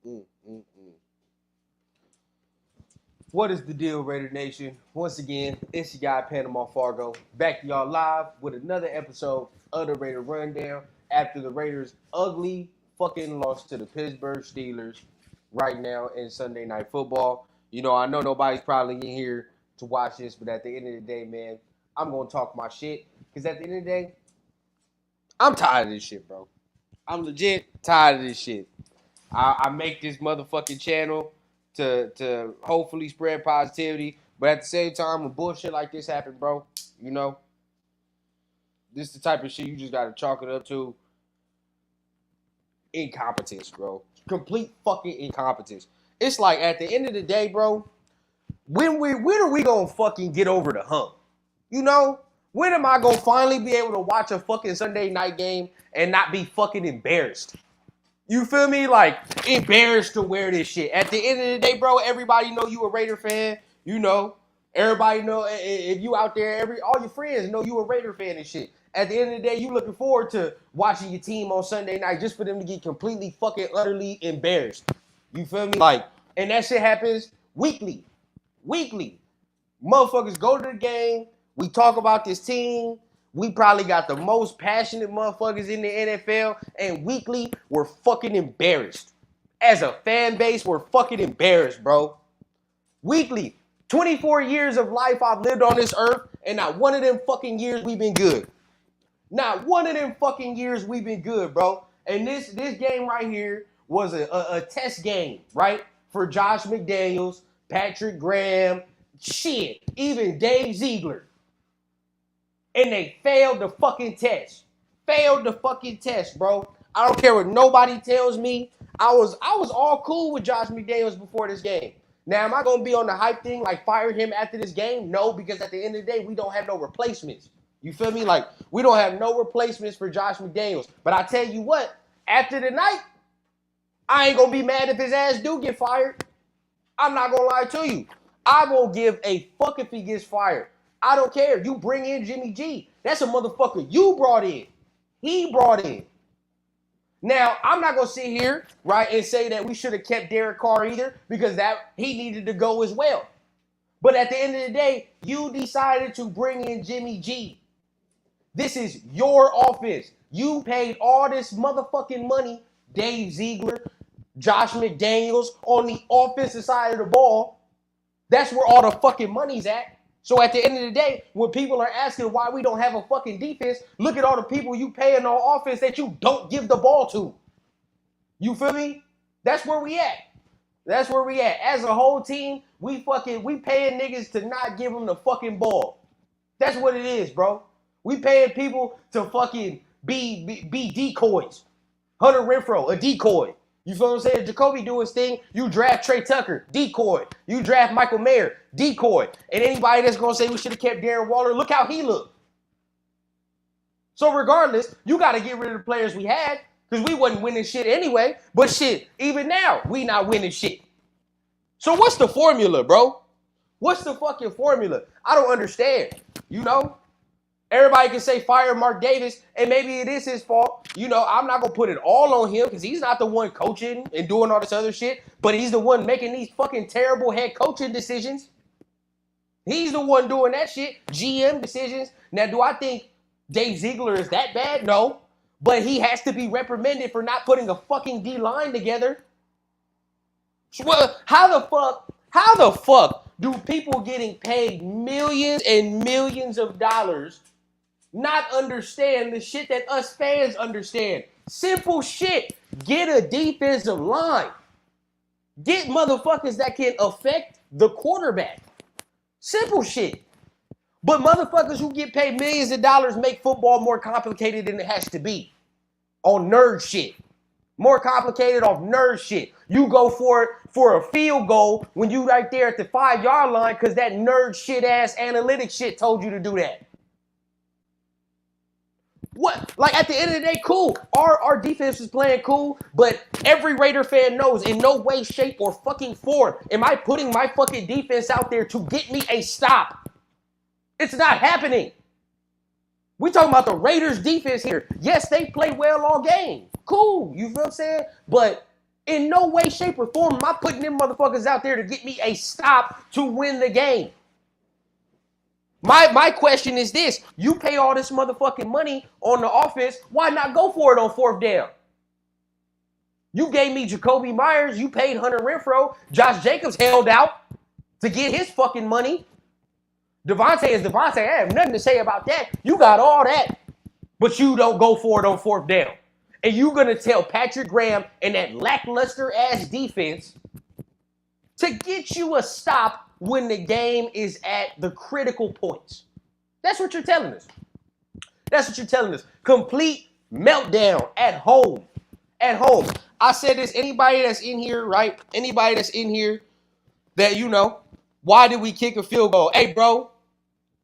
Mm, mm, mm. What is the deal, Raider Nation? Once again, it's your guy Panama Fargo, back to y'all live with another episode of the Raider Rundown after the Raiders' ugly fucking loss to the Pittsburgh Steelers right now in Sunday Night Football. You know, I know nobody's probably in here to watch this, but at the end of the day, man, I'm going to talk my shit because at the end of the day, I'm tired of this shit, bro. I'm legit tired of this shit. I make this motherfucking channel to hopefully spread positivity, but at the same time, when bullshit like this happen, bro, you know, this is the type of shit you just gotta chalk it up to incompetence, bro. Complete fucking incompetence. It's like at the end of the day, bro, when are we gonna fucking get over the hump? You know? When am I gonna finally be able to watch a fucking Sunday night game and not be fucking embarrassed? You feel me? Like, embarrassed to wear this shit. At the end of the day, bro, everybody know you a Raider fan. You know. Everybody know if you out there, all your friends know you a Raider fan and shit. At the end of the day, you looking forward to watching your team on Sunday night just for them to get completely fucking utterly embarrassed. You feel me? Like, and that shit happens weekly. Weekly. Motherfuckers go to the game. We talk about this team. We probably got the most passionate motherfuckers in the NFL, and weekly, we're fucking embarrassed. As a fan base, we're fucking embarrassed, bro. Weekly, 24 years of life I've lived on this earth, and not one of them fucking years we've been good. Not one of them fucking years we've been good, bro. And this game right here was a test game, right? For Josh McDaniels, Patrick Graham, shit, even Dave Ziegler. And they failed the fucking test. Failed the fucking test, bro. I don't care what nobody tells me. I was all cool with Josh McDaniels before this game. Now, am I going to be on the hype thing, like fire him after this game? No, because at the end of the day, we don't have no replacements. You feel me? Like, we don't have no replacements for Josh McDaniels. But I tell you what, after the night, I ain't going to be mad if his ass do get fired. I'm not going to lie to you. I won't give a fuck if he gets fired. I don't care. You bring in Jimmy G. That's a motherfucker you brought in. He brought in. Now, I'm not going to sit here, right, and say that we should have kept Derek Carr either because that he needed to go as well. But at the end of the day, you decided to bring in Jimmy G. This is your offense. You paid all this motherfucking money, Dave Ziegler, Josh McDaniels, on the offensive side of the ball. That's where all the fucking money's at. So at the end of the day, when people are asking why we don't have a fucking defense, look at all the people you paying on offense that you don't give the ball to. You feel me? That's where we at. That's where we at. As a whole team, we paying niggas to not give them the fucking ball. That's what it is, bro. We paying people to fucking be decoys. Hunter Renfrow, a decoy. You feel what I'm saying? Jacoby do his thing. You draft Trey Tucker, decoy. You draft Michael Mayer, decoy. And anybody that's going to say we should have kept Darren Waller, look how he looked. So regardless, you got to get rid of the players we had because we wasn't winning shit anyway. But shit, even now, we not winning shit. So what's the formula, bro? What's the fucking formula? I don't understand. You know? Everybody can say fire Mark Davis, and maybe it is his fault. You know, I'm not going to put it all on him because he's not the one coaching and doing all this other shit, but he's the one making these fucking terrible head coaching decisions. He's the one doing that shit, GM decisions. Now, do I think Dave Ziegler is that bad? No. But he has to be reprimanded for not putting a fucking D-line together. Well, how the fuck do people getting paid millions and millions of dollars not understand the shit that us fans understand? Simple shit. Get a defensive line. Get motherfuckers that can affect the quarterback. Simple shit. But motherfuckers who get paid millions of dollars make football more complicated than it has to be. On nerd shit. More complicated off nerd shit. You go for it for a field goal when you right there at the 5-yard line because that nerd shit ass analytics shit told you to do that. What? Like, at the end of the day, cool. Our defense is playing cool, but every Raider fan knows in no way, shape, or fucking form am I putting my fucking defense out there to get me a stop. It's not happening. We talking about the Raiders defense here. Yes, they play well all game. Cool. You feel what I'm saying? But In no way, shape, or form am I putting them motherfuckers out there to get me a stop to win the game. My question is this. You pay all this motherfucking money on the offense. Why not go for it on fourth down? You gave me Jacoby Myers. You paid Hunter Renfrow. Josh Jacobs held out to get his fucking money. Devontae is Devontae. I have nothing to say about that. You got all that. But you don't go for it on fourth down. And you're going to tell Patrick Graham and that lackluster-ass defense to get you a stop when the game is at the critical points. That's what you're telling us. That's what you're telling us. Complete meltdown at home. At home. I said this, anybody that's in here, right? Anybody that's in here that, you know, why did we kick a field goal? Hey, bro,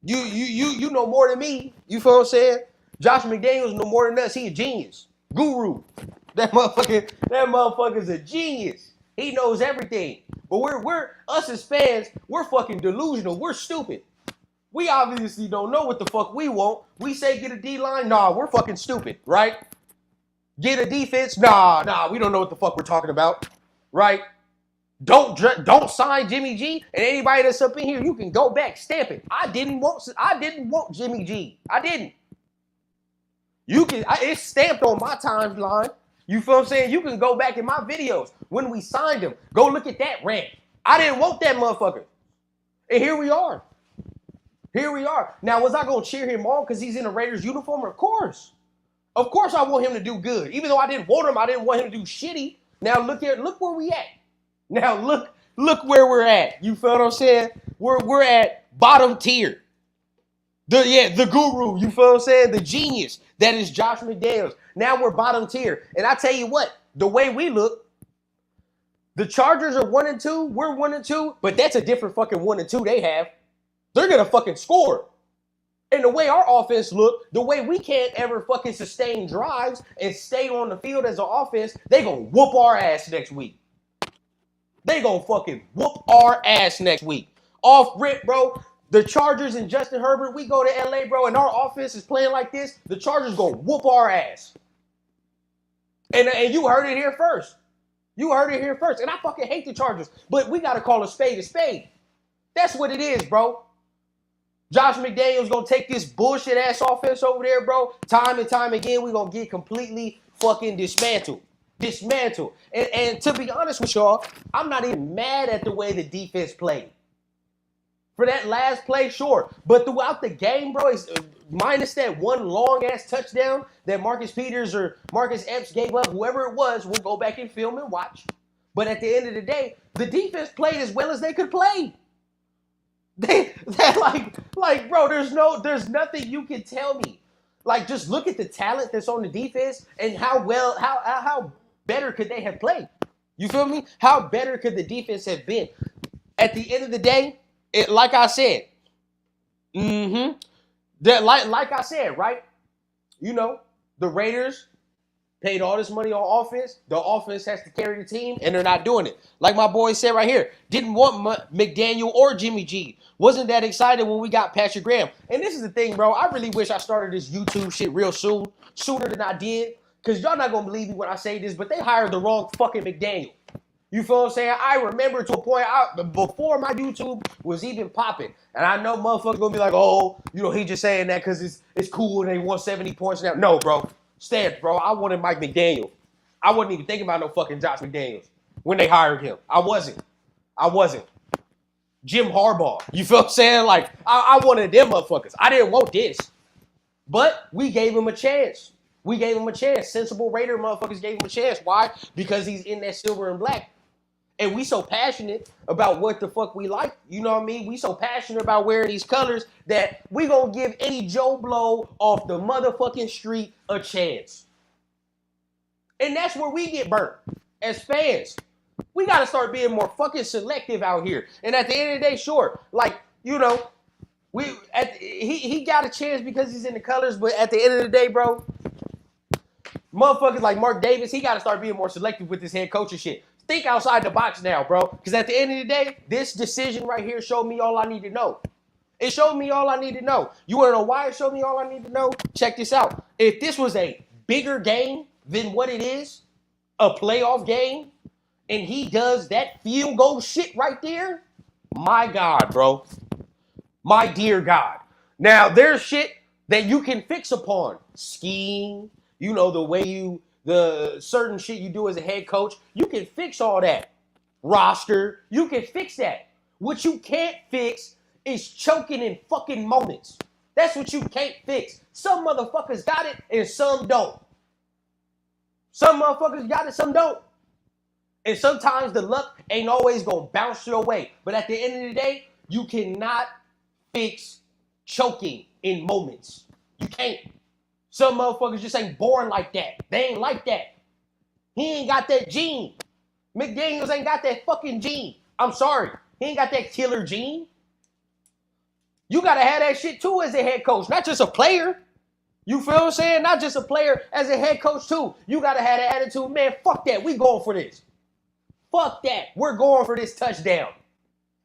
you know more than me. You feel what I'm saying? Josh McDaniels know more than us. He a genius. Guru. That motherfucker's a genius. He knows everything. But we're us as fans, we're fucking delusional. We're stupid. We obviously don't know what the fuck we want. We say get a D-line. Nah, we're fucking stupid, right? Get a defense. Nah, we don't know what the fuck we're talking about, right? Don't sign Jimmy G. And anybody that's up in here, you can go back, stamp it. I didn't want Jimmy G. I didn't. It's stamped on my timeline. You feel what I'm saying? You can go back in my videos when we signed him. Go look at that rant. I didn't want that motherfucker. And here we are. Here we are. Now, was I going to cheer him on because he's in a Raiders uniform? Of course. Of course I want him to do good. Even though I didn't want him, I didn't want him to do shitty. Now look where we at. Now look where we're at. You feel what I'm saying? We're at bottom tier. The guru, you feel what I'm saying? The genius that is Josh McDaniels. Now we're bottom tier. And I tell you what, the way we look, the Chargers are 1-2, we're 1-2, but that's a different fucking 1-2 they have. They're gonna fucking score. And the way our offense look, the way we can't ever fucking sustain drives and stay on the field as an offense, they gonna whoop our ass next week. They gonna fucking whoop our ass next week. Off rip, bro. The Chargers and Justin Herbert, we go to LA, bro, and our offense is playing like this, the Chargers gonna whoop our ass. And you heard it here first. You heard it here first. And I fucking hate the Chargers, but we gotta call a spade a spade. That's what it is, bro. Josh McDaniels gonna take this bullshit ass offense over there, bro. Time and time again, we gonna get completely fucking dismantled. And to be honest with y'all, I'm not even mad at the way the defense played. For that last play, sure. But throughout the game, bro, it's minus that one long-ass touchdown that Marcus Peters or Marcus Epps gave up, whoever it was, we'll go back and film and watch. But at the end of the day, the defense played as well as they could play. Bro, there's nothing you can tell me. Like, just look at the talent that's on the defense and how better could they have played. You feel me? How better could the defense have been? At the end of the day, like I said, like I said, right? You know, the Raiders paid all this money on offense. The offense has to carry the team, and they're not doing it. Like my boy said right here, didn't want McDaniel or Jimmy G. Wasn't that excited when we got Patrick Graham. And this is the thing, bro. I really wish I started this YouTube shit real soon, sooner than I did. Because y'all not going to believe me when I say this, but they hired the wrong fucking McDaniel. You feel what I'm saying? I remember to a point before my YouTube was even popping. And I know motherfuckers going to be like, oh, you know, he just saying that because it's cool and they won 70 points now. No, bro. Stand, bro. I wanted Mike McDaniel. I wasn't even thinking about no fucking Josh McDaniels when they hired him. I wasn't. Jim Harbaugh. You feel what I'm saying? Like, I wanted them motherfuckers. I didn't want this. But we gave him a chance. Sensible Raider motherfuckers gave him a chance. Why? Because he's in that silver and black. And we so passionate about what the fuck we like. You know what I mean? We so passionate about wearing these colors that we gonna give any Joe Blow off the motherfucking street a chance. And that's where we get burnt as fans. We gotta start being more fucking selective out here. And at the end of the day, sure, like, you know, he got a chance because he's in the colors, but at the end of the day, bro, motherfuckers like Mark Davis, he got to start being more selective with his head coaching shit. Think outside the box now, bro. Because at the end of the day, this decision right here showed me all I need to know. It showed me all I need to know. You want to know why it showed me all I need to know? Check this out. If this was a bigger game than what it is, a playoff game, and he does that field goal shit right there, my God, bro. My dear God. Now, there's shit that you can fix upon. Scheme, the way the certain shit you do as a head coach, you can fix all that. Roster, you can fix that. What you can't fix is choking in fucking moments. That's what you can't fix. Some motherfuckers got it and some don't. Some motherfuckers got it, some don't. And sometimes the luck ain't always gonna bounce your way. But at the end of the day, you cannot fix choking in moments. You can't. Some motherfuckers just ain't born like that. They ain't like that. He ain't got that gene. McDaniels ain't got that fucking gene. I'm sorry. He ain't got that killer gene. You gotta have that shit too as a head coach, not just a player. You feel what I'm saying? Not just a player, as a head coach too. You gotta have the attitude, man, fuck that. We going for this. Fuck that. We're going for this touchdown.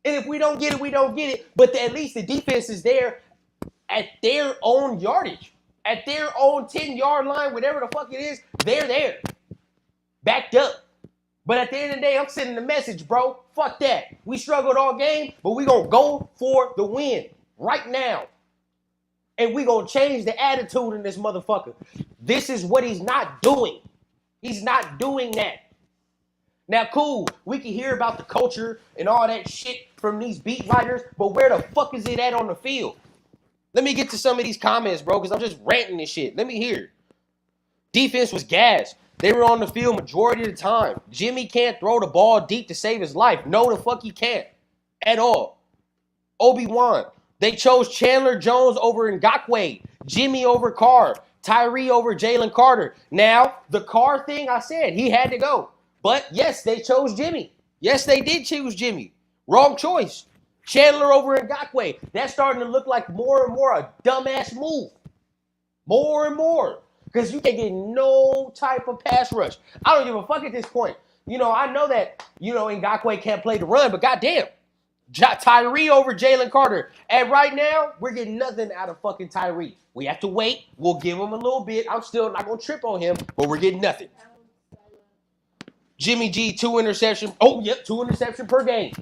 And if we don't get it, we don't get it. But at least the defense is there at their own yardage. At their own 10-yard line, whatever the fuck it is, they're there. Backed up. But at the end of the day, I'm sending the message, bro. Fuck that. We struggled all game, but we gonna go for the win right now. And we gonna change the attitude in this motherfucker. This is what he's not doing. He's not doing that. Now, cool, we can hear about the culture and all that shit from these beat writers, but where the fuck is it at on the field? Let me get to some of these comments, bro, because I'm just ranting this shit. Let me hear. Defense was gas. They were on the field majority of the time. Jimmy can't throw the ball deep to save his life. No, the fuck he can't. At all. Obi-Wan. They chose Chandler Jones over Ngakoue. Jimmy over Carr. Tyree over Jalen Carter. Now, the Carr thing, I said, he had to go. But, yes, they chose Jimmy. Yes, they did choose Jimmy. Wrong choice. Chandler over Ngakoue. That's starting to look like more and more a dumbass move. More and more. Because you can't get no type of pass rush. I don't give a fuck at this point. I know that, Ngakoue can't play the run, but goddamn. Tyree over Jalen Carter. And right now, we're getting nothing out of fucking Tyree. We have to wait. We'll give him a little bit. I'm still not going to trip on him, but we're getting nothing. Jimmy G, 2 interceptions. Oh, yep, 2 interceptions per game.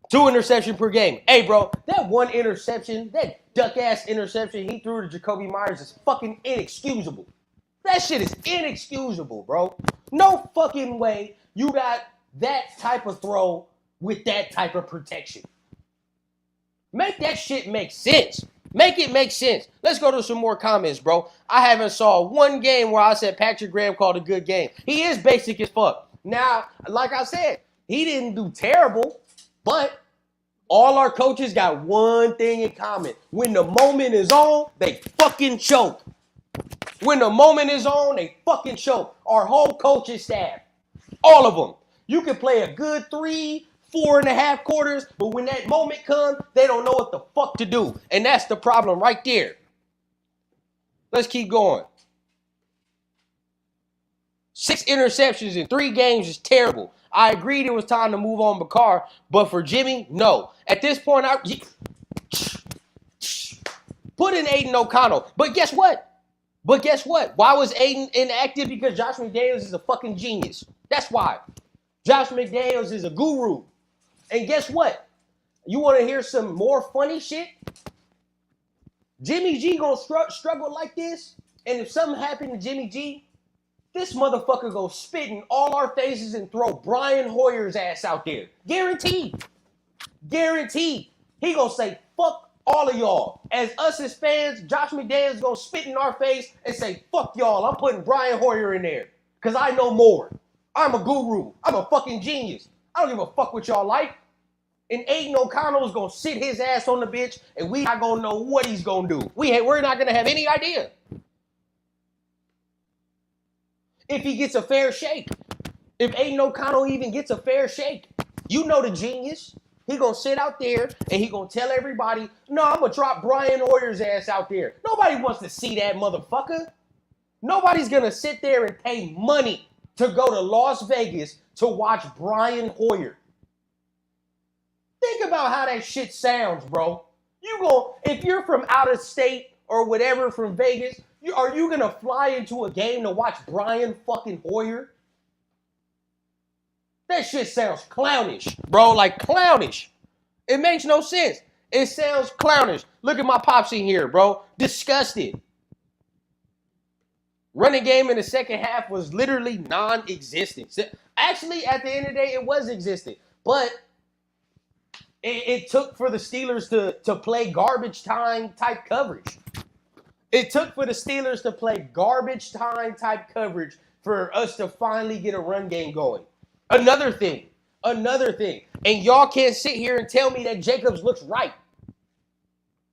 2 interceptions per game. Hey, bro, that one interception, that duck-ass interception he threw to Jacoby Myers is fucking inexcusable. That shit is inexcusable, bro. No fucking way you got that type of throw with that type of protection. Make that shit make sense. Make it make sense. Let's go to some more comments, bro. I haven't saw one game where I said Patrick Graham called a good game. He is basic as fuck. Now, like I said, he didn't do terrible, but all our coaches got one thing in common. When the moment is on, they fucking choke. When the moment is on, they fucking choke. Our whole coaching staff, all of them. You can play a good 4.5 quarters, but when that moment comes, they don't know what the fuck to do. And that's the problem right there. Let's keep going. 6 interceptions in 3 games is terrible. I agreed it was time to move on Bakar, but for Jimmy, no. At this point, put in Aiden O'Connell. But guess what? Why was Aiden inactive? Because Josh McDaniels is a fucking genius. That's why. Josh McDaniels is a guru. And guess what? You want to hear some more funny shit? Jimmy G gonna struggle like this, and if something happened to Jimmy G, this motherfucker go spit in all our faces and throw Brian Hoyer's ass out there. Guaranteed. Guaranteed. He gonna say, fuck all of y'all. As us as fans, Josh McDaniels gonna spit in our face and say, fuck y'all. I'm putting Brian Hoyer in there. Because I know more. I'm a guru. I'm a fucking genius. I don't give a fuck what y'all like. And Aiden O'Connell is going to sit his ass on the bench, and we not going to know what he's going to do. We're not going to have any idea. If he gets a fair shake. If Aiden O'Connell even gets a fair shake. You know the genius. He going to sit out there, and he going to tell everybody, no, I'm going to drop Brian Hoyer's ass out there. Nobody wants to see that motherfucker. Nobody's going to sit there and pay money to go to Las Vegas to watch Brian Hoyer. Think about how that shit sounds, bro. If you're from out of state or whatever from Vegas, are you going to fly into a game to watch Brian fucking Hoyer? That shit sounds clownish, bro. Like clownish. It makes no sense. It sounds clownish. Look at my pops in here, bro. Disgusted. Running game in the second half was literally non-existent. Actually, at the end of the day, it was existent. But it took for the Steelers to play garbage time type coverage. It took for the Steelers to play garbage time type coverage for us to finally get a run game going. Another thing. And y'all can't sit here and tell me that Jacobs looks right.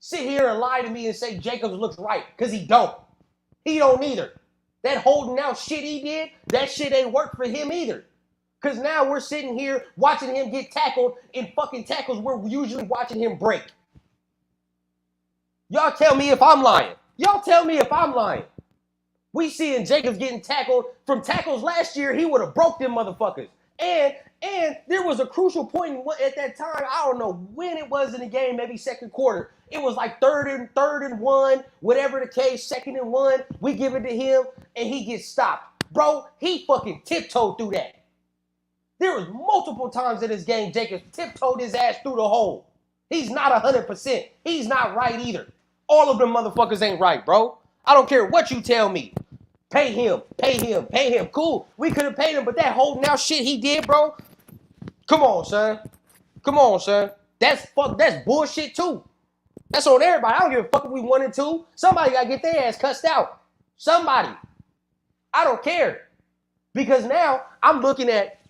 Sit here and lie to me and say Jacobs looks right, because he don't. He don't either. That holding out shit he did, that shit ain't work for him either. Because now we're sitting here watching him get tackled in fucking tackles we're usually watching him break. Y'all tell me if I'm lying. We seeing Jacobs getting tackled from tackles last year, he would have broke them motherfuckers. And there was a crucial point at that time, I don't know when it was in the game, maybe second quarter. It was like third and one, whatever the case, 2nd and 1. We give it to him, and he gets stopped. Bro, he fucking tiptoed through that. There was multiple times in this game Jacobs tiptoed his ass through the hole. He's not 100%. He's not right either. All of them motherfuckers ain't right, bro. I don't care what you tell me. Pay him. Cool. We could have paid him, but that holding out shit he did, bro. Come on, son. That's bullshit too. That's on everybody. I don't give a fuck if we 1 and 2. Somebody got to get their ass cussed out. Somebody. I don't care. Because now I'm looking at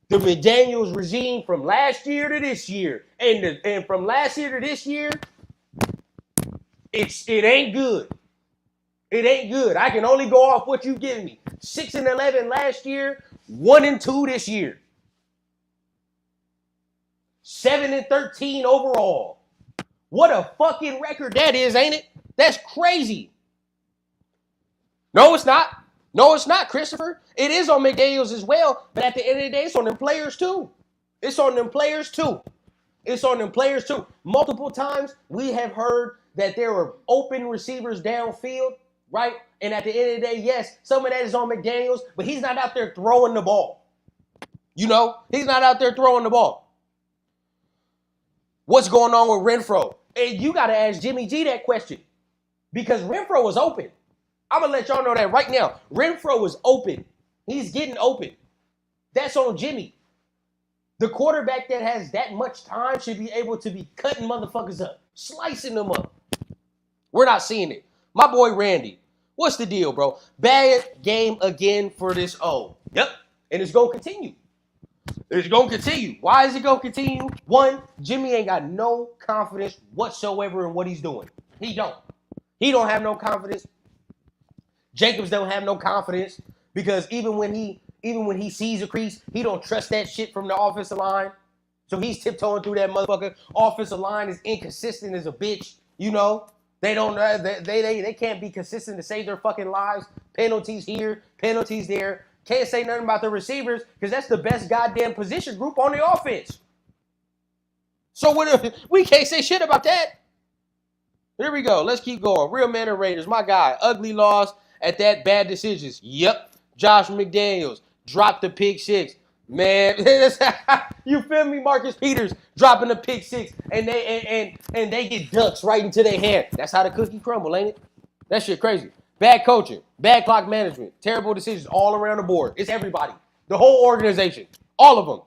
the McDaniels regime from last year to this year. And from last year to this year, it ain't good. It ain't good. I can only go off what you give me. 6-11 last year, 1-2 this year. 7-13 overall. What a fucking record that is, ain't it? That's crazy. No, it's not, Christopher. It is on McDaniels as well, but at the end of the day, it's on them players too. Multiple times we have heard that there were open receivers downfield, right? And at the end of the day, yes, some of that is on McDaniels, but he's not out there throwing the ball. He's not out there throwing the ball. What's going on with Renfro? And you got to ask Jimmy G that question, because Renfro was open. I'm going to let y'all know that right now. Renfro was open. He's getting open. That's on Jimmy. The quarterback that has that much time should be able to be cutting motherfuckers up, slicing them up. We're not seeing it. My boy Randy, what's the deal, bro? Bad game again for this O. Yep. And it's going to continue. Why is it going to continue? One, Jimmy ain't got no confidence whatsoever in what he's doing. He don't have no confidence. Jacobs don't have no confidence, because even when he sees a crease, he don't trust that shit from the offensive line. So he's tiptoeing through that motherfucker. Offensive line is inconsistent as a bitch. They can't be consistent to save their fucking lives. Penalties here, penalties there. Can't say nothing about the receivers, because that's the best goddamn position group on the offense. So we can't say shit about that. Here we go. Let's keep going. Real Man and Raiders, my guy. Ugly loss at that, bad decisions. Yep. Josh McDaniels dropped the pick 6. Man, you feel me? Marcus Peters dropping the pick 6, and they get ducks right into their hand. That's how the cookie crumble, ain't it? That shit crazy. Bad coaching, bad clock management, terrible decisions all around the board. It's everybody. The whole organization. All of them.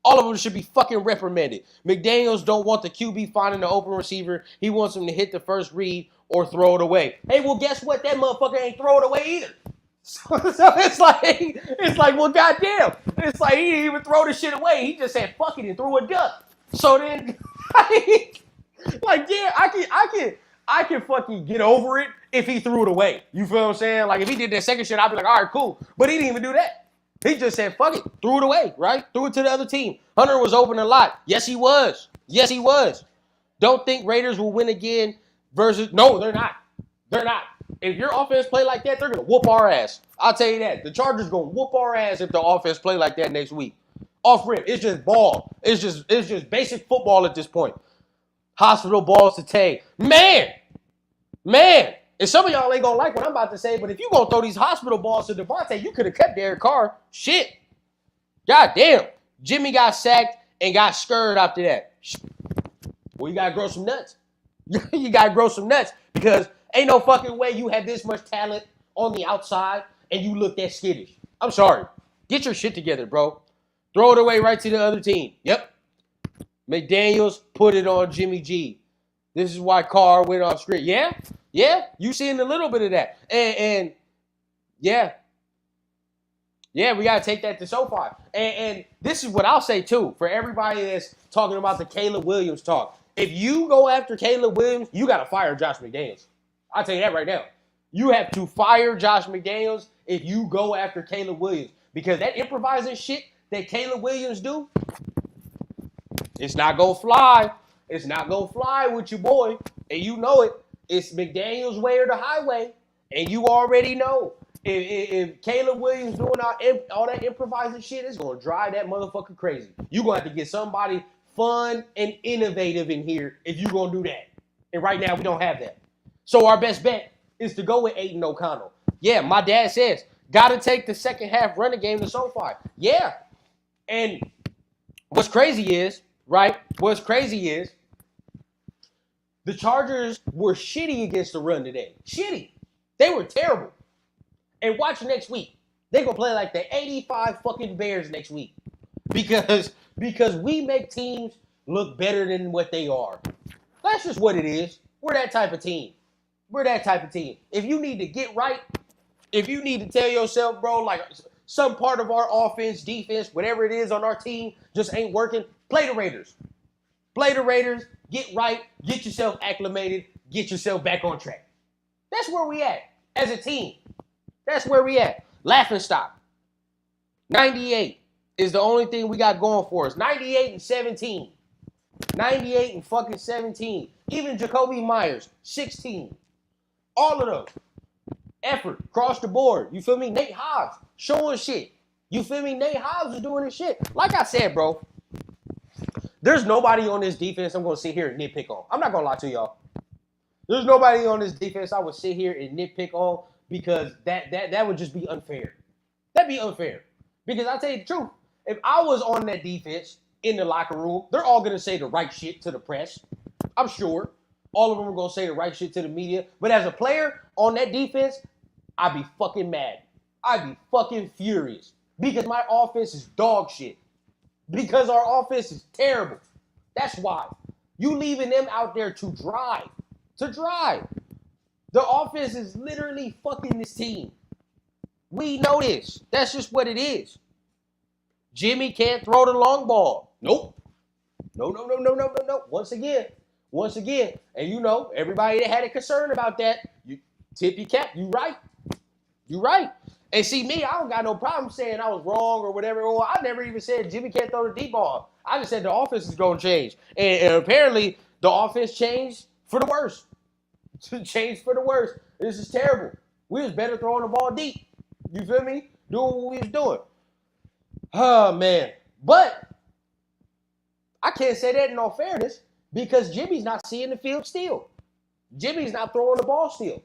All of them should be fucking reprimanded. McDaniels don't want the QB finding the open receiver. He wants him to hit the first read or throw it away. Hey, well, guess what? That motherfucker ain't throw it away either. So it's like, well, goddamn. It's like he didn't even throw the shit away. He just said fuck it and threw a duck. So then, like, yeah, I can fucking get over it if he threw it away. You feel what I'm saying? Like, if he did that second shit, I'd be like, all right, cool. But he didn't even do that. He just said, fuck it, threw it away, right? Threw it to the other team. Hunter was open a lot. Yes, he was. Don't think Raiders will win again versus... No, they're not. If your offense play like that, they're going to whoop our ass. I'll tell you that. The Chargers going to whoop our ass if the offense play like that next week. Off rip. It's just ball. It's just basic football at this point. Hospital balls to Tay. Man. And some of y'all ain't going to like what I'm about to say, but if you going to throw these hospital balls to Devontae, you could have kept Derek Carr. Shit. God damn. Jimmy got sacked and got scurred after that. Well, you got to grow some nuts. You got to grow some nuts because ain't no fucking way you had this much talent on the outside and you look that skittish. I'm sorry. Get your shit together, bro. Throw it away right to the other team. Yep. McDaniels put it on Jimmy G. This is why Carr went off script. Yeah. You seen a little bit of that. And yeah. Yeah, we got to take that to SoFi. And this is what I'll say, too, for everybody that's talking about the Caleb Williams talk. If you go after Caleb Williams, you got to fire Josh McDaniels. I'll tell you that right now. You have to fire Josh McDaniels if you go after Caleb Williams. Because that improvising shit that Caleb Williams do, it's not going to fly. It's not going to fly with your boy. And you know it. It's McDaniels' way or the highway. And you already know. If Caleb Williams doing all that improvising shit, it's going to drive that motherfucker crazy. You're going to have to get somebody fun and innovative in here if you're going to do that. And right now, we don't have that. So our best bet is to go with Aiden O'Connell. Yeah, my dad says, got to take the second half running game to SoFi. Yeah. And what's crazy is, right, the Chargers were shitty against the run today. Shitty. They were terrible. And watch next week. They're going to play like the 85 fucking Bears next week. Because we make teams look better than what they are. That's just what it is. We're that type of team. If you need to get right, if you need to tell yourself, bro, like some part of our offense, defense, whatever it is on our team just ain't working, play the Raiders. Get right, get yourself acclimated, get yourself back on track. That's where we at as a team. That's where we at. Laughing stock. 98 is the only thing we got going for us. 98 and 17. 98 and fucking 17. Even Jacoby Myers, 16. All of those. Effort across the board. You feel me? Nate Hobbs showing shit. You feel me? Nate Hobbs is doing his shit. Like I said, bro, there's nobody on this defense I'm going to sit here and nitpick on. I'm not going to lie to y'all. There's nobody on this defense I would sit here and nitpick on. Because that would just be unfair. That'd be unfair. Because I'll tell you the truth. If I was on that defense in the locker room, they're all going to say the right shit to the press. I'm sure. All of them are going to say the right shit to the media. But as a player on that defense, I'd be fucking mad. I'd be fucking furious. Because my offense is dog shit. Because our offense is terrible. That's why. You leaving them out there to drive. The offense is literally fucking this team. We know this. That's just what it is. Jimmy can't throw the long ball. Nope. No. Once again. And you know, everybody that had a concern about that, you tip your cap. You right. And see, me, I don't got no problem saying I was wrong or whatever. Well, I never even said Jimmy can't throw the deep ball. I just said the offense is going to change. And apparently, the offense changed for the worse. Change for the worse. This is terrible. We was better throwing the ball deep. You feel me? Doing what we was doing. Oh, man. But I can't say that in all fairness because Jimmy's not seeing the field still. Jimmy's not throwing the ball still.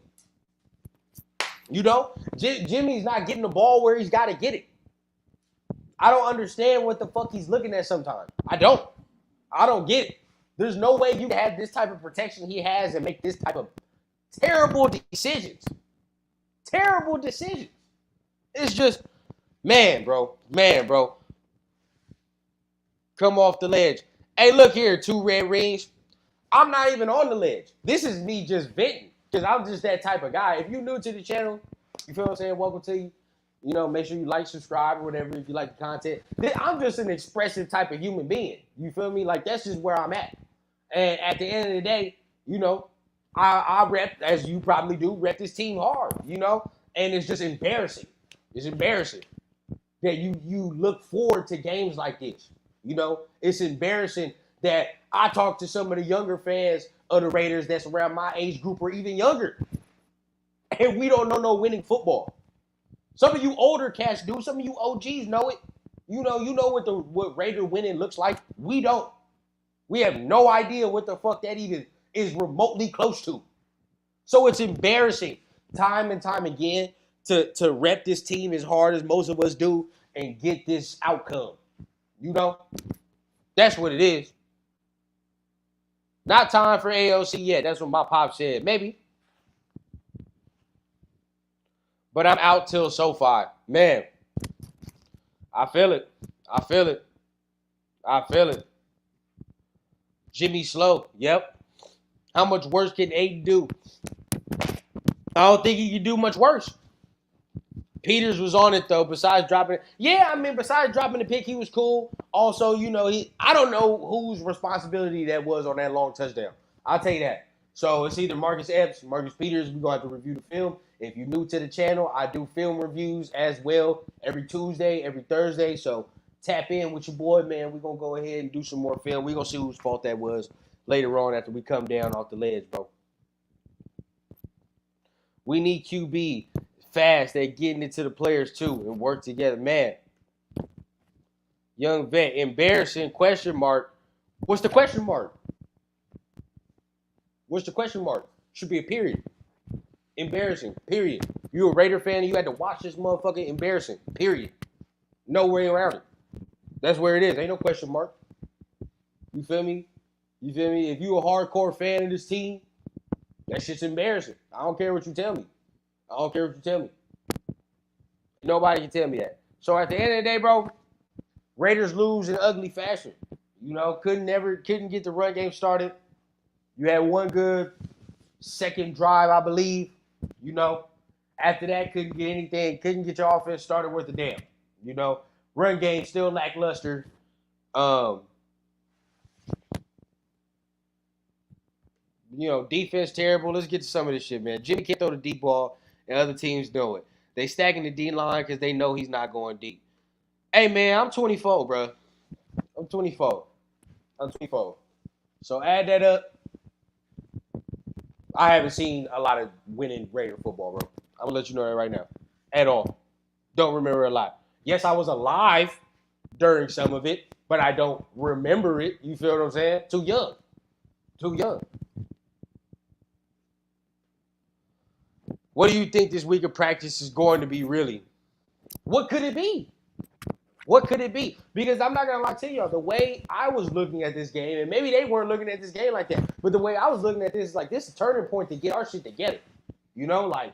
You know? Jimmy's not getting the ball where he's got to get it. I don't understand what the fuck he's looking at sometimes. I don't get it. There's no way you can have this type of protection he has and make this type of terrible decisions. It's just, man, bro. Come off the ledge. Hey, look here, 2 red rings. I'm not even on the ledge. This is me just venting because I'm just that type of guy. If you're new to the channel, you feel what I'm saying? Welcome to you. You know, make sure you like, subscribe, or whatever if you like the content. I'm just an expressive type of human being. You feel me? Like, that's just where I'm at. And at the end of the day, you know, I rep, as you probably do, rep this team hard, you know? And it's just embarrassing. It's embarrassing that you look forward to games like this. You know, it's embarrassing that I talk to some of the younger fans of the Raiders that's around my age group or even younger. And we don't know no winning football. Some of you older cats do. Some of you OGs know it. You know what Raider winning looks like. We don't. We have no idea what the fuck that even is remotely close to. So it's embarrassing time and time again to rep this team as hard as most of us do and get this outcome. You know? That's what it is. Not time for AOC yet. That's what my pop said. Maybe. But I'm out till SoFi. Man, I feel it. I feel it. I feel it. Jimmy Slow. Yep. How much worse can Aiden do? I don't think he can do much worse. Peters was on it, though, besides dropping it. Yeah, I mean, besides dropping the pick, he was cool. Also, you know, I don't know whose responsibility that was on that long touchdown. I'll tell you that. So it's either Marcus Epps, Marcus Peters. We're going to have to review the film. If you're new to the channel, I do film reviews as well every Tuesday, every Thursday. So tap in with your boy, man. We're going to go ahead and do some more film. We're going to see whose fault that was later on after we come down off the ledge, bro. We need QB fast at getting it to the players, too, and work together. Man, young vet, embarrassing, question mark. What's the question mark? What's the question mark? Should be a period. Embarrassing, period. You a Raider fan and you had to watch this motherfucker, embarrassing, period. No way around it. That's where it is. Ain't no question mark. You feel me? You feel me? If you a hardcore fan of this team, that shit's embarrassing. I don't care what you tell me. I don't care what you tell me. Nobody can tell me that. So at the end of the day, bro, Raiders lose in ugly fashion. You know, couldn't get the run game started. You had one good second drive, I believe. You know, after that, couldn't get anything. Couldn't get your offense started worth a damn. You know, run game still lackluster. You know, defense terrible. Let's get to some of this shit, man. Jimmy can't throw the deep ball, and other teams know it. They stacking the D line because they know he's not going deep. Hey, man, I'm 24, bro. I'm 24. So add that up. I haven't seen a lot of winning Raider football, bro. I'm going to let you know that right now. At all. Don't remember a lot. Yes, I was alive during some of it, but I don't remember it. You feel what I'm saying? Too young. What do you think this week of practice is going to be, really? What could it be? Because I'm not going to lie to y'all, the way I was looking at this game, and maybe they weren't looking at this game like that, but the way I was looking at this is like, this is a turning point to get our shit together. You know, like,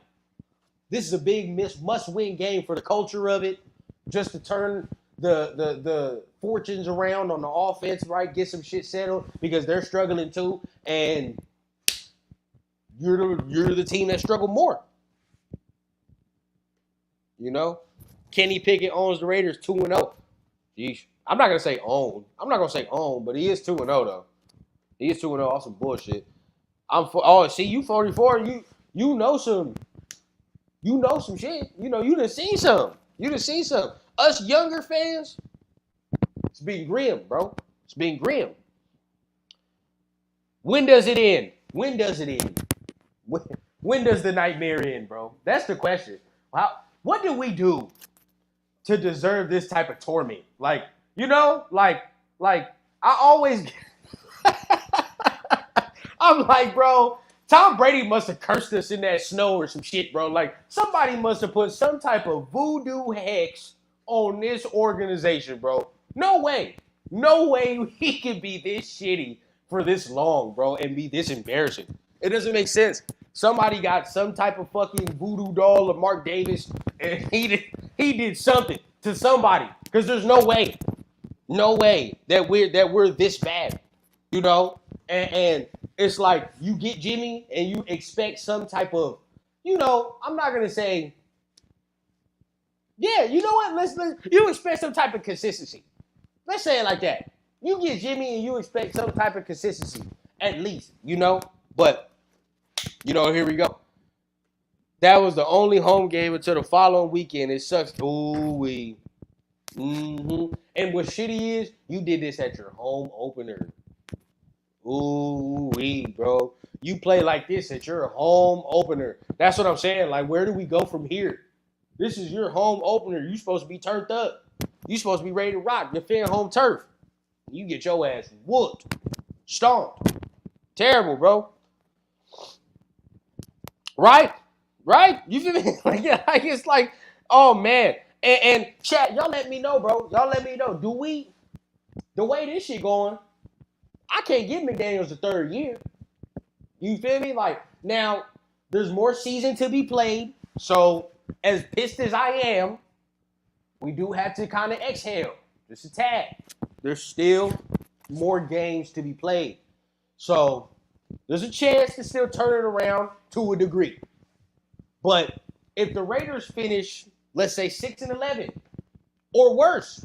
this is a big must-win game for the culture of it, just to turn the fortunes around on the offense, right? Get some shit settled, because they're struggling too, and you're the team that struggled more. You know? Kenny Pickett owns the Raiders 2-0. Yeesh. I'm not going to say own, but he is 2-0, though. He is 2-0 off some bullshit. See, you 44, you know some shit. You know, you done seen some. Us younger fans, it's being grim, bro. It's being grim. When does it end? When does the nightmare end, bro? That's the question. What do we do to deserve this type of torment? Like, you know, like I always, I'm like, bro, Tom Brady must have cursed us in that snow or some shit, bro. Like, somebody must have put some type of voodoo hex on this organization, bro. No way he could be this shitty for this long, bro, and be this embarrassing. It doesn't make sense. Somebody got some type of fucking voodoo doll of Mark Davis, and he did something to somebody, because there's no way that we're this bad, you know. And it's like, you get Jimmy and you expect some type of, you know, I'm not gonna say, yeah, you know what? You expect some type of consistency. Let's say it like that. You get Jimmy and you expect some type of consistency, at least, you know. But, you know, here we go. That was the only home game until the following weekend. It sucks. Ooh-wee. Mm-hmm. And what shitty is, you did this at your home opener. Ooh-wee, bro. You play like this at your home opener. That's what I'm saying. Like, where do we go from here? This is your home opener. You supposed to be turned up. You supposed to be ready to rock. Defend home turf. You get your ass whooped. Stomped. Terrible, bro. Right? You feel me? Like it's like, oh man. And chat, y'all let me know, bro. Y'all let me know. Do we the way this shit going, I can't give McDaniels a third year. You feel me? Like, now, there's more season to be played. So, as pissed as I am, we do have to kind of exhale. Just a tad. There's still more games to be played. So, there's a chance to still turn it around to a degree. But if the Raiders finish, let's say 6-11 or worse,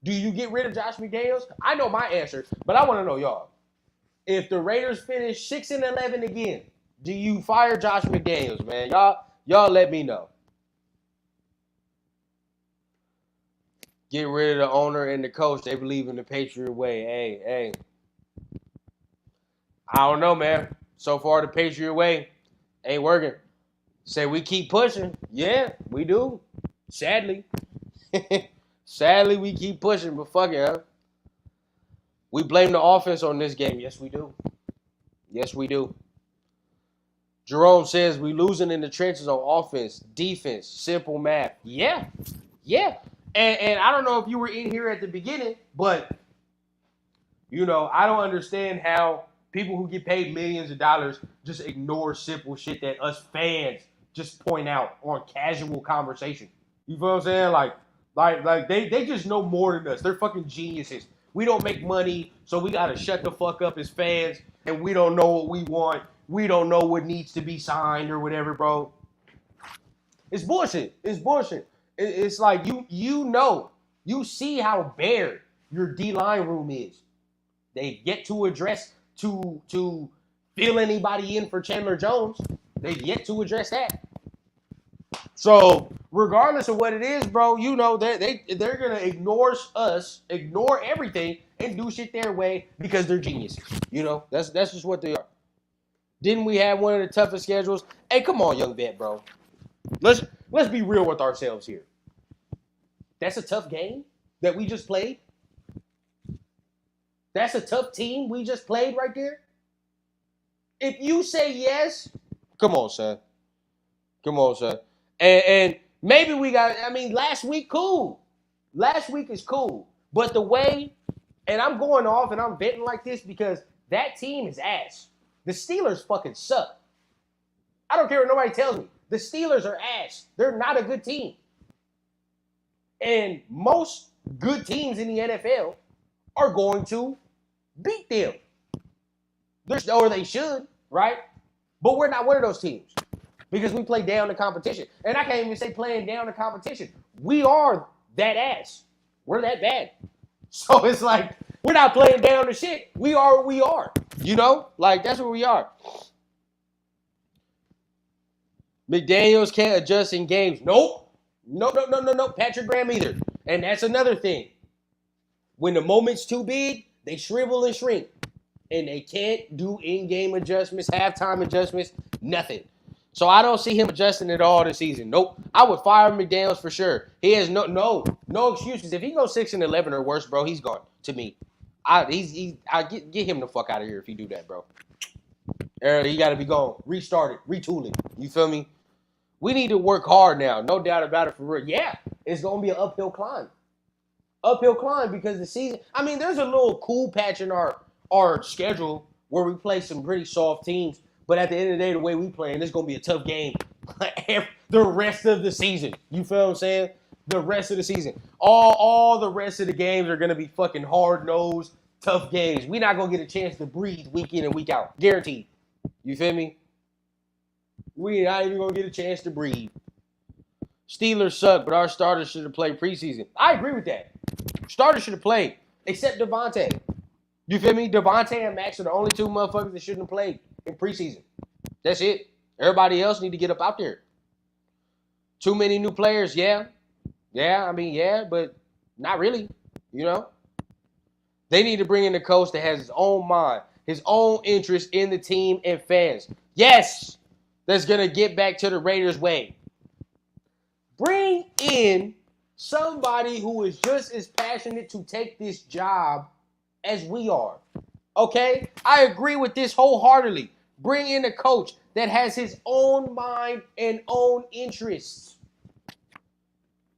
do you get rid of Josh McDaniels? I know my answer, but I want to know y'all. If the Raiders finish 6-11 again, do you fire Josh McDaniels, man? Y'all let me know. Get rid of the owner and the coach. They believe in the Patriot Way. Hey. I don't know, man. So far, the Patriot Way ain't working. Say we keep pushing. Yeah, we do. Sadly. Sadly, we keep pushing, but fuck it, huh? We blame the offense on this game. Yes, we do. Yes, we do. Jerome says we losing in the trenches on offense, defense, simple math. Yeah. And I don't know if you were in here at the beginning, but, I don't understand how people who get paid millions of dollars just ignore simple shit that us fans just point out on casual conversation. You feel what I'm saying? Like they just know more than us. They're fucking geniuses. We don't make money, so we gotta shut the fuck up as fans, and we don't know what we want. We don't know what needs to be signed or whatever, bro. It's bullshit. It's like you see how bare your D-line room is. They've yet to address to fill anybody in for Chandler Jones. They've yet to address that. So regardless of what it is, bro, they're gonna ignore us, ignore everything, and do shit their way because they're geniuses. That's just what they are. Didn't we have one of the toughest schedules? Hey, come on, young vet, bro. Let's be real with ourselves here. That's a tough game that we just played. That's a tough team we just played right there. If you say yes, come on, son. And maybe last week, cool. Last week is cool. But the way, and I'm going off and I'm venting like this because that team is ass. The Steelers fucking suck. I don't care what nobody tells me. The Steelers are ass. They're not a good team. And most good teams in the NFL are going to beat them. Or they should, right? But we're not one of those teams because we play down the competition. And I can't even say playing down the competition. We are that ass. We're that bad. So it's like, we're not playing down the shit. We are what we are. That's what we are. McDaniels can't adjust in games. Nope. No. Patrick Graham either. And that's another thing. When the moment's too big, they shrivel and shrink. And they can't do in-game adjustments, halftime adjustments, nothing. So I don't see him adjusting at all this season. Nope. I would fire McDaniels for sure. He has no excuses. If he goes 6-11 or worse, bro, he's gone to me. I get him the fuck out of here if you do that, bro. He got to be gone. Restart it. Retool it. You feel me? We need to work hard now. No doubt about it for real. Yeah, it's going to be an uphill climb. Because the season, there's a little cool patch in our schedule where we play some pretty soft teams. But at the end of the day, the way we play, it's going to be a tough game the rest of the season. You feel what I'm saying? The rest of the season. All the rest of the games are going to be fucking hard-nosed, tough games. We're not going to get a chance to breathe week in and week out. Guaranteed. You feel me? We're not even going to get a chance to breathe. Steelers suck, but our starters should have played preseason. I agree with that. Starters should have played, except Devontae. You feel me? Devontae and Max are the only two motherfuckers that shouldn't have played in preseason. That's it. Everybody else need to get up out there. Too many new players, yeah. Yeah, but not really, They need to bring in a coach that has his own mind, his own interest in the team and fans. Yes, that's going to get back to the Raiders' way. Bring in somebody who is just as passionate to take this job as we are. Okay? I agree with this wholeheartedly. Bring in a coach that has his own mind and own interests.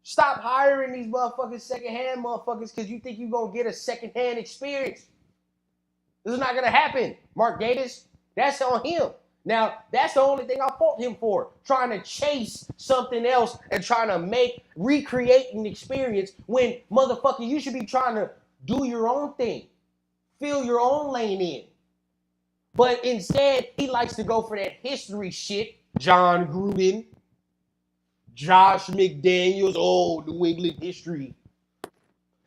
Stop hiring these motherfuckers secondhand motherfuckers because you think you're going to get a secondhand experience. This is not going to happen. Mark Davis, that's on him. Now, that's the only thing I fault him for, trying to chase something else and trying to recreate an experience when, motherfucker, you should be trying to do your own thing. Fill your own lane in. But instead, he likes to go for that history shit. John Gruden, Josh McDaniels, New England history.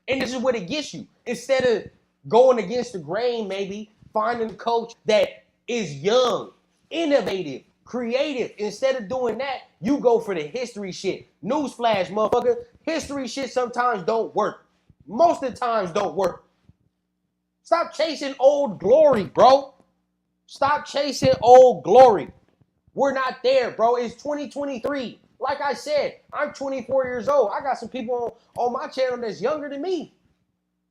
And this is what it gets you. Instead of going against the grain, maybe, finding a coach that is young, innovative, creative. Instead of doing that, you go for the history shit. Newsflash, motherfucker. History shit sometimes don't work. Most of the times don't work. Stop chasing old glory, bro. Stop chasing old glory. We're not there, bro. It's 2023. Like I said, I'm 24 years old. I got some people on my channel that's younger than me.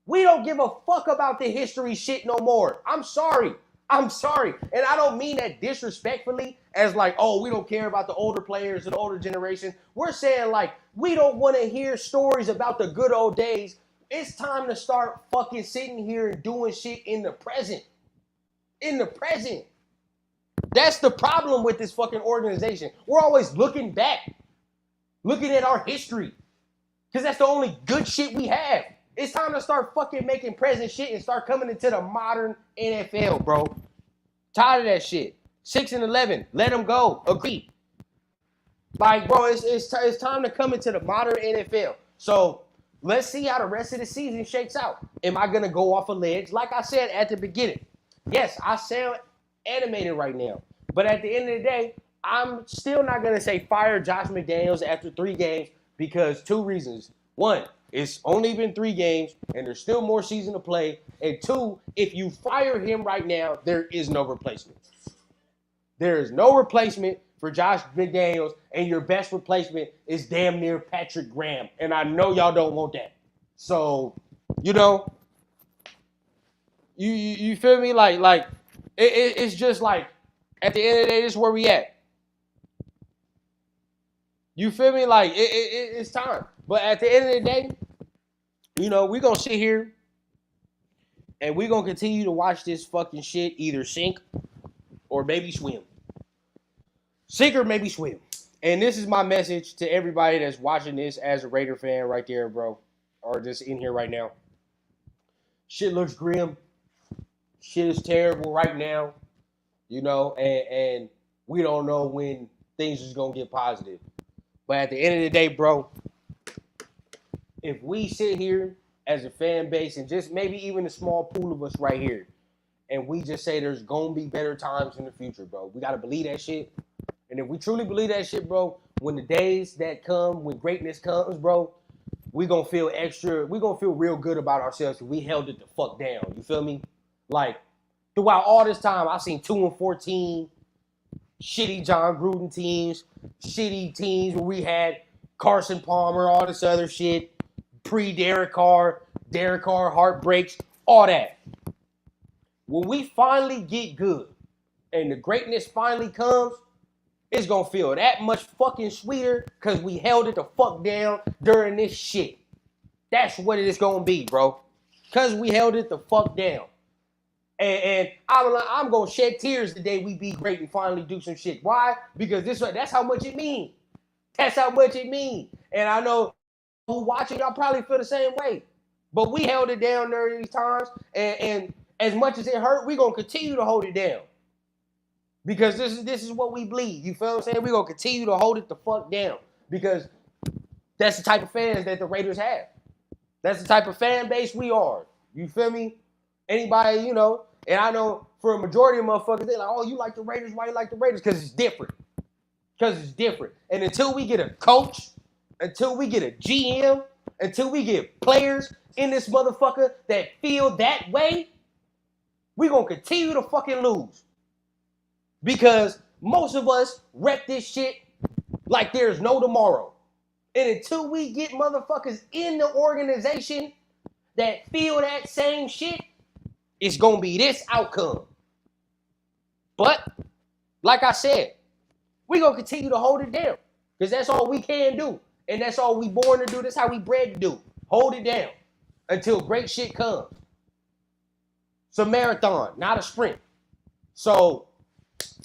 We don't give a fuck about the history shit no more. I'm sorry. And I don't mean that disrespectfully as like, oh, we don't care about the older players and the older generation. We're saying like, we don't want to hear stories about the good old days. It's time to start fucking sitting here and doing shit in the present. In the present. That's the problem with this fucking organization. We're always looking back. Looking at our history. Because that's the only good shit we have. It's time to start fucking making present shit and start coming into the modern NFL, bro. Tired of that shit. 6-11. Let them go. Agree. Like, bro, it's time to come into the modern NFL. So, let's see how the rest of the season shakes out. Am I going to go off a ledge? Like I said at the beginning. Yes, I sound animated right now. But at the end of the day, I'm still not going to say fire Josh McDaniels after 3 games because 2 reasons. 1, it's only been 3 games and there's still more season to play. And 2, if you fire him right now, there is no replacement. There is no replacement for Josh McDaniels, and your best replacement is damn near Patrick Graham. And I know y'all don't want that. So, you know, you feel me? Like it's just like, at the end of the day, this is where we at. You feel me? Like, it's time. But at the end of the day, you know, we're going to sit here and we're going to continue to watch this fucking shit either sink or maybe swim. Sink or maybe swim. And this is my message to everybody that's watching this as a Raider fan right there, bro. Or just in here right now. Shit looks grim. Shit is terrible right now. You know, and we don't know when things is going to get positive. But at the end of the day, bro, if we sit here as a fan base and just maybe even a small pool of us right here, and we just say there's going to be better times in the future, bro. We got to believe that shit. And if we truly believe that shit, bro, when the days that come, when greatness comes, bro, we're going to feel real good about ourselves because we held it the fuck down. You feel me? Like, throughout all this time, I've seen 2-14 shitty John Gruden teams, shitty teams where we had Carson Palmer, all this other shit, pre-Derek Carr heartbreaks, all that. When we finally get good and the greatness finally comes, it's going to feel that much fucking sweeter because we held it the fuck down during this shit. That's what it is going to be, bro. Because we held it the fuck down. And I'm going to shed tears the day we be great and finally do some shit. Why? Because that's how much it means. That's how much it means. And I know who watching, y'all probably feel the same way. But we held it down during these times. And as much as it hurt, we're going to continue to hold it down. Because this is what we bleed. You feel what I'm saying? We're going to continue to hold it the fuck down. Because that's the type of fans that the Raiders have. That's the type of fan base we are. You feel me? Anybody, you know, and I know for a majority of motherfuckers, they're like, oh, you like the Raiders? Why you like the Raiders? Because it's different. And until we get a coach, until we get a GM, until we get players in this motherfucker that feel that way, we're going to continue to fucking lose. Because most of us rep this shit like there's no tomorrow. And until we get motherfuckers in the organization that feel that same shit, it's going to be this outcome. But, like I said, we're going to continue to hold it down. Because that's all we can do. And that's all we born to do. That's how we bred to do. Hold it down until great shit comes. It's a marathon, not a sprint. So,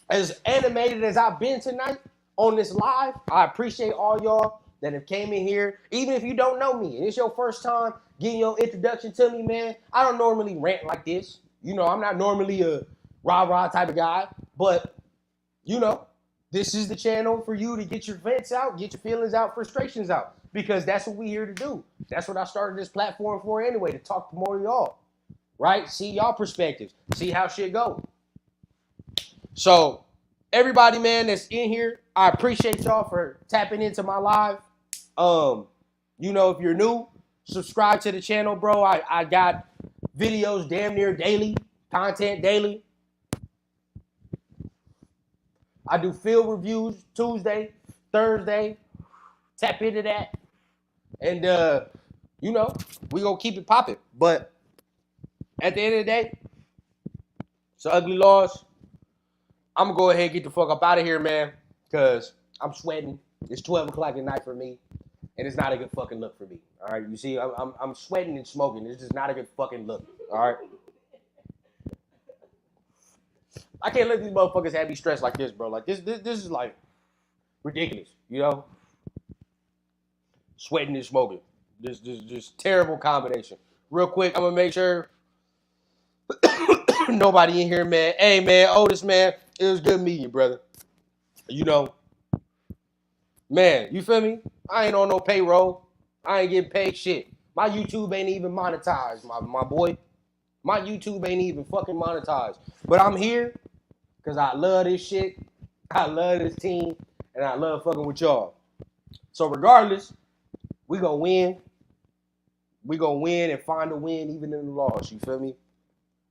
as animated as I've been tonight on this live, I appreciate all y'all that have came in here. Even if you don't know me and it's your first time getting your introduction to me, man, I don't normally rant like this. You know, I'm not normally a rah-rah type of guy. But, you know, this is the channel for you to get your vents out, get your feelings out, frustrations out. Because that's what we here to do. That's what I started this platform for anyway, to talk to more of y'all. Right? See y'all perspectives. See how shit go. So, everybody, man, that's in here, I appreciate y'all for tapping into my live. You know, if you're new, subscribe to the channel, bro. I got videos damn near daily, content daily. I do field reviews Tuesday, Thursday. Tap into that. And, you know, we gonna keep it popping. But at the end of the day, it's ugly laws. I'm gonna go ahead and get the fuck up out of here, man, because I'm sweating. It's 12 o'clock at night for me, and it's not a good fucking look for me. All right, you see, I'm sweating and smoking. It's just not a good fucking look. All right. I can't let these motherfuckers have me stressed like this, bro. Like this is like ridiculous, you know? Sweating and smoking. This terrible combination. Real quick, I'm gonna make sure nobody in here, man. Hey, man, Otis, man, it was good meeting you, brother. You know, man, you feel me? I ain't on no payroll. I ain't getting paid shit. My YouTube ain't even monetized, my boy. My YouTube ain't even fucking monetized. But I'm here because I love this shit. I love this team. And I love fucking with y'all. So regardless, we gonna win. We gonna win and find a win even in the loss. You feel me?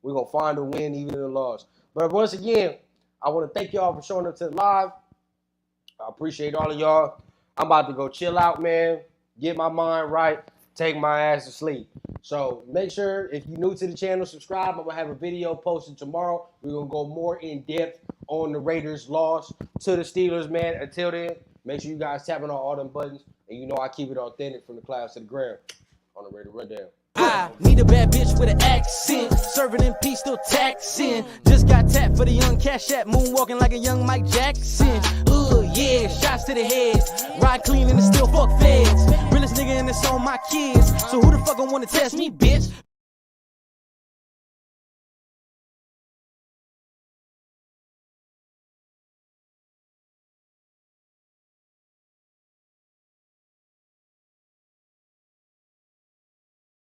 We gonna find a win even in the loss. But once again, I want to thank y'all for showing up to the live. I appreciate all of y'all. I'm about to go chill out, man. Get my mind right. Take my ass to sleep. So make sure, if you're new to the channel, subscribe. I'm going to have a video posted tomorrow. We're going to go more in depth on the Raiders' loss to the Steelers, man. Until then, make sure you guys tapping on all them buttons. And you know I keep it authentic from the clouds to the ground on the Raider Rundown. I need a bad bitch with an accent, serving in peace, still taxing. Just got tapped for the young cash app, moonwalking like a young Mike Jackson. Yeah, shots to the head, ride clean and still fuck feds. Realest nigga and it's on my kids, so who the fuck gon' wanna test me, bitch?